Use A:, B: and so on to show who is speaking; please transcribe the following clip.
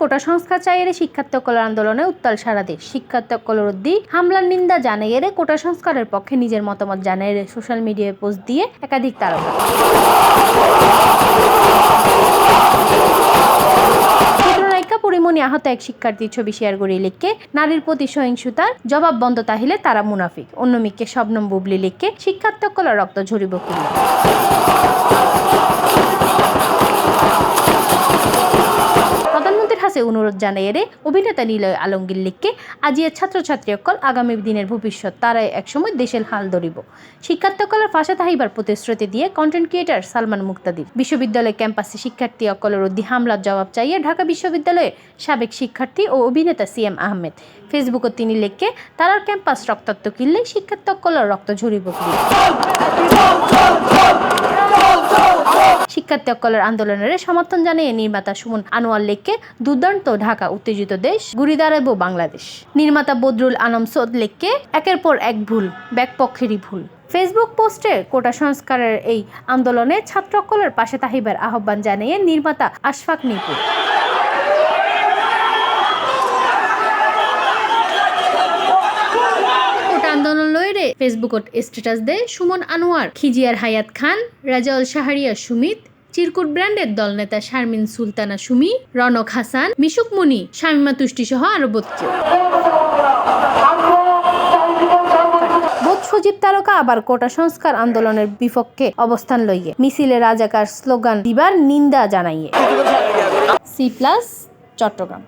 A: কোটা সংস্কার চাইয়ে শিক্ষার্থীসকলের আন্দোলনে উত্তাল সারা দেশ। শিক্ষার্থীসকলের হামলার নিন্দা জানাইয়ে কোটা সংস্কারের পক্ষে নিজের মতামত জানাইয়ে সোশ্যাল মিডিয়ায় পোস্ট দিয়ে একাধিক তারকা পরিমণি আহত এক শিক্ষার্থীর ছবি শেয়ার করে লিখে নারীর প্রতি সহিংসতার জবাব বন্ধ তাহিলে তারা মুনাফিক। অন্যমিককে শবনম বুবলি লিখে শিক্ষার্থীসকলের রক্ত ঝরিব কিনা। প্রধানমন্ত্রীর কাছে অনুরোধ জানাইয়ে অভিনেতা নিলয় আলমগীর লিখকে আজিয়ে ছাত্রছাত্রী সকল আগামী দিনের ভবিষ্যৎ তারাই একসময় দেশের হাল ধরিব। শিক্ষার্থীসকলের ফাঁসে তাহিবার প্রতিশ্রুতি দিয়ে কন্টেন্ট ক্রিয়েটার সালমান মুক্তাদির। বিশ্ববিদ্যালয় ক্যাম্পাসে শিক্ষার্থী সকলের হামলার জবাব চাইয়ে ঢাকা বিশ্ববিদ্যালয়ের সাবেক শিক্ষার্থী ও অভিনেতা সিএম আহমেদ ফেসবুকে তিনি লিখকে তারার ক্যাম্পাস রক্তাক্ত কিনলে শিক্ষার্থী সকলের রক্ত ঝরিব কিনা। শিক্ষার্থী সকলের আন্দোলনের সমর্থন জানিয়ে নির্মাতা সুমন আনোয়ার লেখকে দুর্দান্ত ঢাকা উত্তেজিত দেশ ঘুরে দাঁড়াবো বাংলাদেশ। নির্মাতা বদরুল আলম সৌদ লেখকে একের পর এক ভুল ব্যাকপক্ষেরই ভুল। ফেসবুক পোস্টে কোটা সংস্কারের এই আন্দোলনে ছাত্র সকলের পাশে তাহিবার আহ্বান জানিয়ে নির্মাতা আশফাক নিপুর। আন্দোলন লইরে ফেসবুকত স্ট্যাটাস দেয় সুমন আনোয়ার, খিজিয়ার হায়াত খান, রাজাউল শাহরিয়া সুমিত, চিরকুট ব্র্যান্ডের দলনেতা শারমিন সুলতানা সুমি, রনক হাসান, মিশুক মুনি, শামিমা তুষ্টি সহ আরো বত্র। সজীব তারকা আবার কোটা সংস্কার আন্দোলনের বিপক্ষে অবস্থান লইয়ে মিছিলে রাজাকার স্লোগান দিবার নিন্দা জানাইয়ে। C+ চট্টগ্রাম।